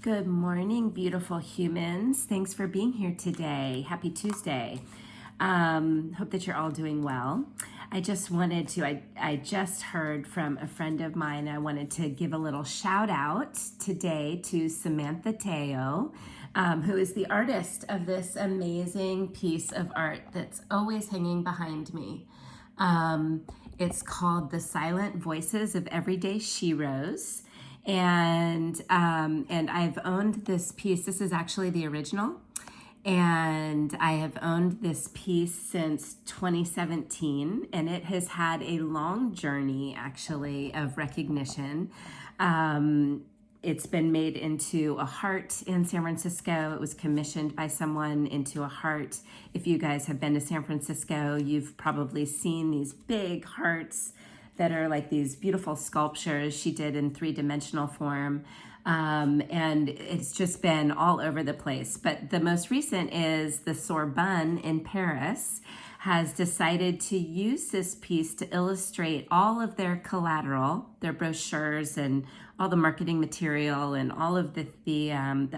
Good morning, beautiful humans. Thanks for being here today. Happy Tuesday. Hope that you're all doing well. I just heard from a friend of mine. I wanted to give a little shout out today to Samantha Teo, who is the artist of this amazing piece of art that's always hanging behind me. It's called The Silent Voices of Everyday Sheroes. And I've owned this piece. This is actually the original, and I have owned this piece since 2017, and it has had a long journey actually of recognition. It's been made into a heart in San Francisco. It was commissioned by someone into a heart. If you guys have been to San Francisco, you've probably seen these big hearts that are like these beautiful sculptures she did in three-dimensional form. And it's just been all over the place. But the most recent is the Sorbonne in Paris has decided to use this piece to illustrate all of their collateral, their brochures and all the marketing material and all of the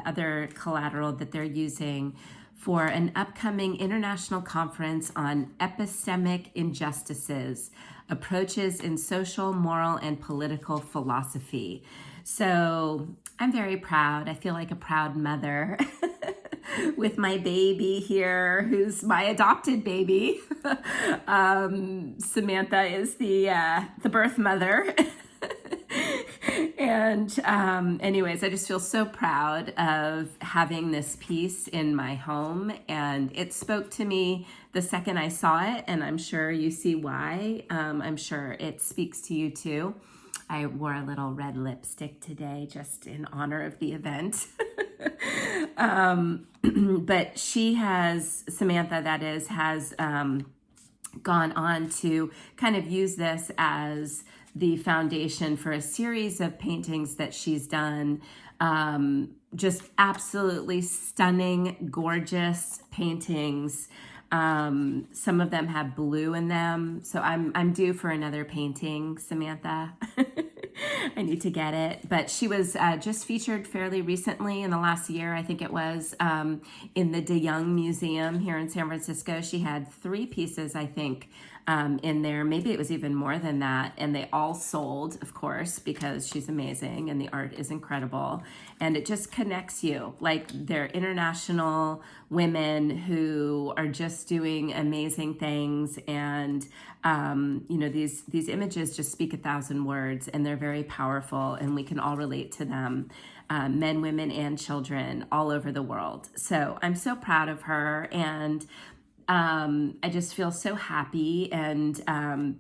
other collateral that they're using for an upcoming international conference on epistemic injustices, approaches in social, moral, and political philosophy. So I'm very proud. I feel like a proud mother with my baby here, who's my adopted baby. Samantha is the birth mother. And anyways, I just feel so proud of having this piece in my home, and it spoke to me the second I saw it, and I'm sure you see why. I'm sure it speaks to you too. I wore a little red lipstick today just in honor of the event. But Samantha, that is, has gone on to kind of use this as the foundation for a series of paintings that she's done. Just absolutely stunning, gorgeous paintings. Some of them have blue in them. So I'm due for another painting, Samantha. I need to get it. But she was just featured fairly recently in the last year, I think it was, in the De Young Museum here in San Francisco. She had 3 pieces, I think, in there. Maybe it was even more than that. And they all sold, of course, because she's amazing and the art is incredible. And it just connects you. Like, they're international women who are just doing amazing things. And, these images just speak 1,000 words, and they're very powerful, and we can all relate to them. Men, women, and children all over the world. So I'm so proud of her, and I just feel so happy, and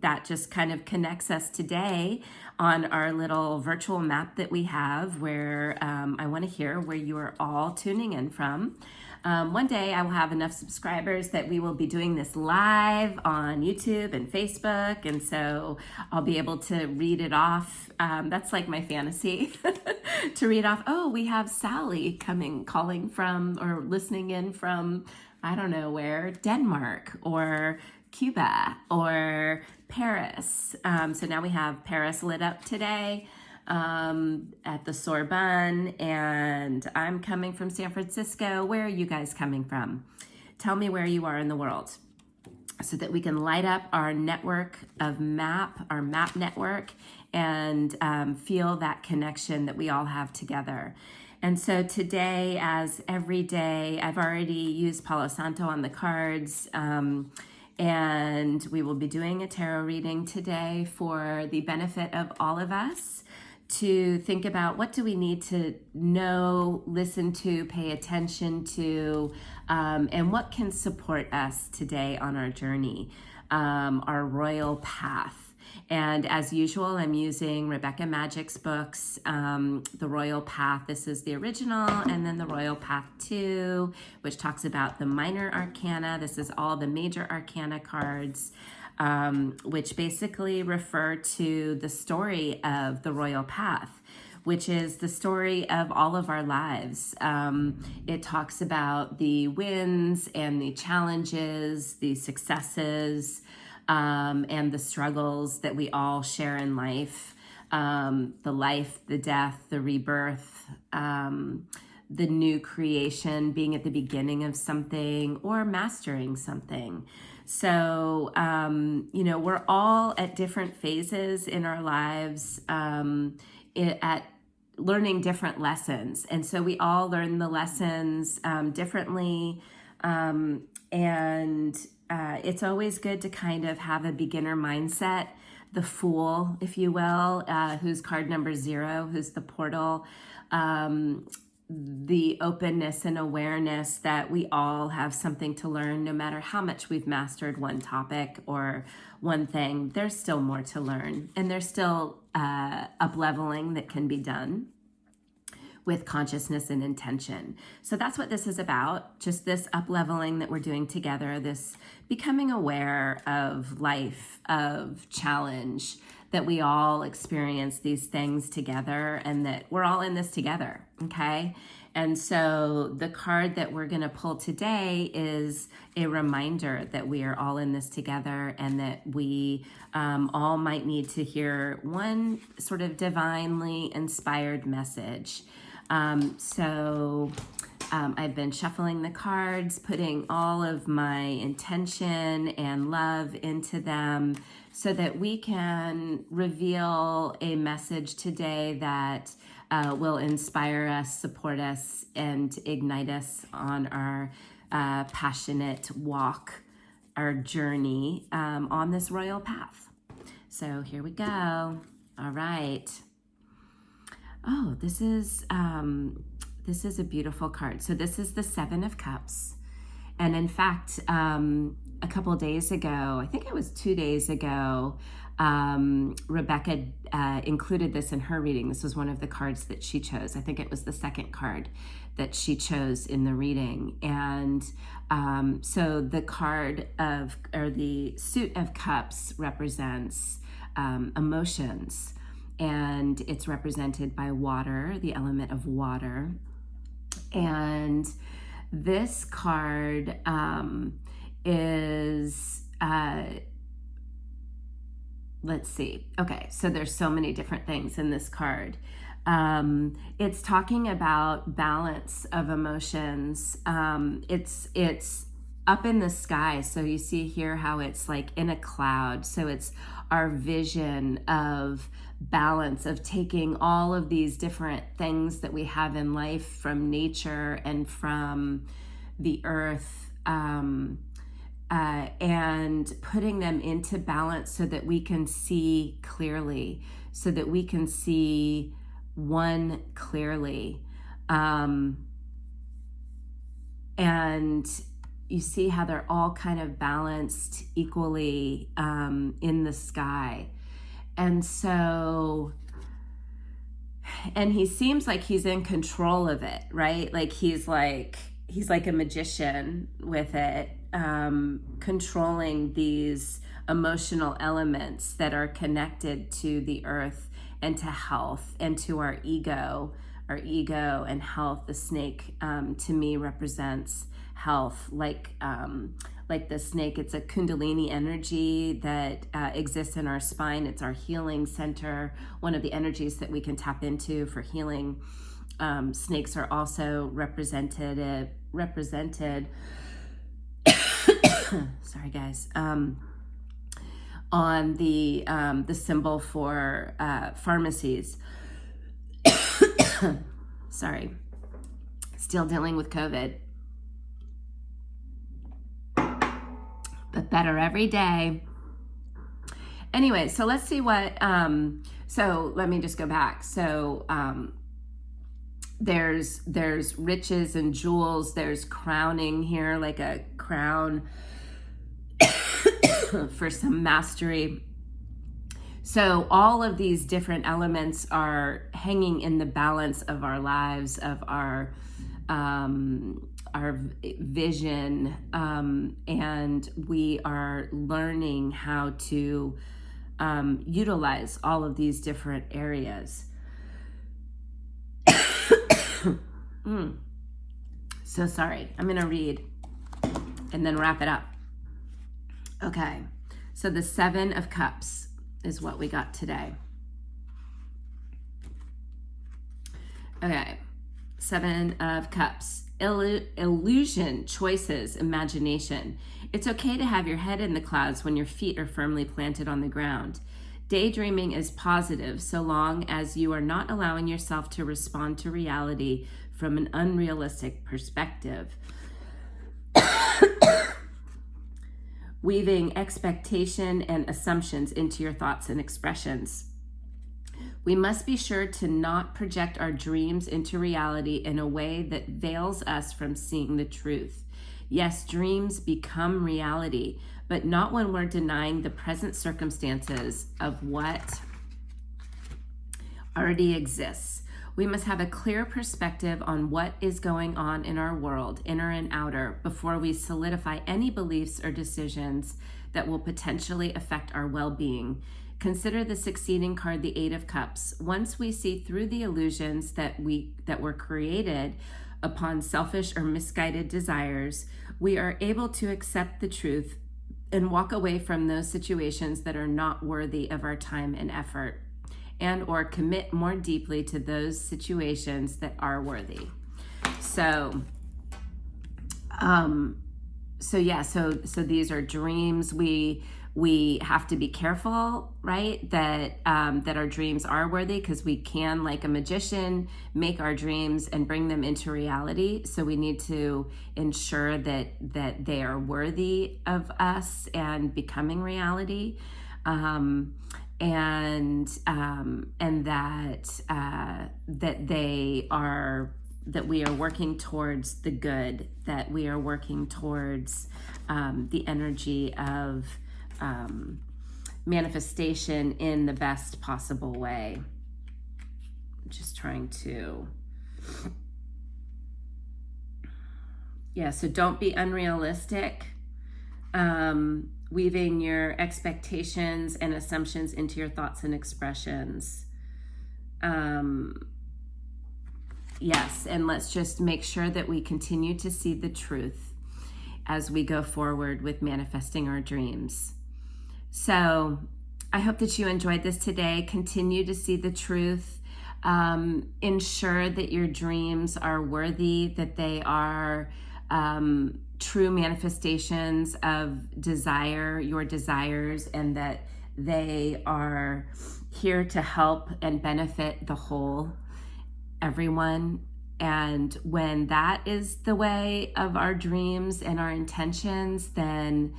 that just kind of connects us today on our little virtual map that we have, where I want to hear where you are all tuning in from. One day I will have enough subscribers that we will be doing this live on YouTube and Facebook, and so I'll be able to read it off. That's like my fantasy, to read off. Oh, we have Sally calling from, or listening in from, I don't know where, Denmark or Cuba or Paris. So now we have Paris lit up today at the Sorbonne, and I'm coming from San Francisco. Where are you guys coming from? Tell me where you are in the world, so that we can light up our network of our map network, and feel that connection that we all have together. And so today, as every day, I've already used Palo Santo on the cards, and we will be doing a tarot reading today for the benefit of all of us, to think about what do we need to know, listen to, pay attention to, and what can support us today on our journey, our royal path. And as usual, I'm using Rebecca Magic's books, The Royal Path. This is the original, and then The Royal Path 2, which talks about the minor arcana. This is all the major arcana cards, which basically refer to the story of the Royal Path, which is the story of all of our lives. It talks about the wins and the challenges, the successes, and the struggles that we all share in life. the life, the death, the rebirth, the new creation, being at the beginning of something or mastering something. So, we're all at different phases in our lives, at learning different lessons. And so we all learn the lessons differently. It's always good to kind of have a beginner mindset, the Fool, if you will, who's card number 0, who's the portal, the openness and awareness that we all have something to learn. No matter how much we've mastered one topic or one thing, there's still more to learn, and there's still up-leveling that can be done with consciousness and intention. So that's what this is about, just this up-leveling that we're doing together, this becoming aware of life, of challenge, that we all experience these things together and that we're all in this together, okay? And so the card that we're gonna pull today is a reminder that we are all in this together, and that we all might need to hear one sort of divinely inspired message. I've been shuffling the cards, putting all of my intention and love into them so that we can reveal a message today that will inspire us, support us, and ignite us on our passionate walk, our journey on this royal path. So here we go. All right. Oh, this is a beautiful card. So this is the 7 of Cups. And in fact, a couple of days ago, I think it was 2 days ago, Rebecca included this in her reading. This was one of the cards that she chose. I think it was the second card that she chose in the reading. And so the suit of cups represents emotions. And it's represented by water, the element of water. And this card is, let's see. Okay, so there's so many different things in this card. It's talking about balance of emotions. It's up in the sky. So you see here how it's like in a cloud. So it's our vision of balance, of taking all of these different things that we have in life from nature and from the earth, and putting them into balance so that we can see clearly, so that we can see one clearly. And you see how they're all kind of balanced equally in the sky. And so, and he seems like he's in control of it, right? Like he's like a magician with it, controlling these emotional elements that are connected to the earth and to health and to our ego and health. The snake to me represents health, like the snake. It's a kundalini energy that exists in our spine. It's our healing center, one of the energies that we can tap into for healing. Snakes are also represented sorry guys, on the symbol for pharmacies. Sorry, still dealing with COVID, but better every day. Anyway, so let's see what, so let me just go back. So there's riches and jewels, there's crowning here, like a crown for some mastery. So all of these different elements are hanging in the balance of our lives, of our vision, and we are learning how to utilize all of these different areas. So sorry, I'm gonna read and then wrap it up. Okay, so the 7 of Cups is what we got today. Okay. Seven of Cups. Illusion, choices, imagination. It's okay to have your head in the clouds when your feet are firmly planted on the ground. Daydreaming is positive so long as you are not allowing yourself to respond to reality from an unrealistic perspective. Weaving expectation and assumptions into your thoughts and expressions. We must be sure to not project our dreams into reality in a way that veils us from seeing the truth. Yes, dreams become reality, but not when we're denying the present circumstances of what already exists. We must have a clear perspective on what is going on in our world, inner and outer, before we solidify any beliefs or decisions that will potentially affect our well-being. Consider the succeeding card, the Eight of Cups. Once we see through the illusions that were created upon selfish or misguided desires, we are able to accept the truth and walk away from those situations that are not worthy of our time and effort, and or commit more deeply to those situations that are worthy. So these are dreams. We have to be careful, right? That our dreams are worthy, because we can, like a magician, make our dreams and bring them into reality. So we need to ensure that they are worthy of us and becoming reality. And that we are working towards the good, that we are working towards the energy of manifestation in the best possible way. I'm just trying to, so don't be unrealistic. Weaving your expectations and assumptions into your thoughts and expressions. Yes, and let's just make sure that we continue to see the truth as we go forward with manifesting our dreams. So I hope that you enjoyed this today. Continue to see the truth. Ensure that your dreams are worthy, that they are true manifestations of desire, your desires, and that they are here to help and benefit the whole, everyone. And when that is the way of our dreams and our intentions, then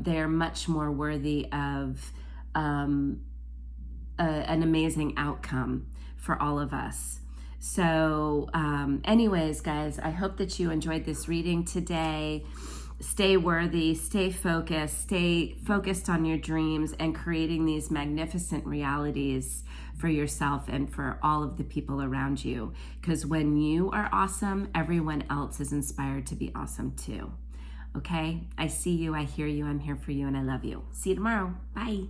they are much more worthy of an amazing outcome for all of us. So anyways, guys, I hope that you enjoyed this reading today. Stay worthy, stay focused on your dreams and creating these magnificent realities for yourself and for all of the people around you. Because when you are awesome, everyone else is inspired to be awesome too. Okay? I see you, I hear you, I'm here for you, and I love you. See you tomorrow. Bye.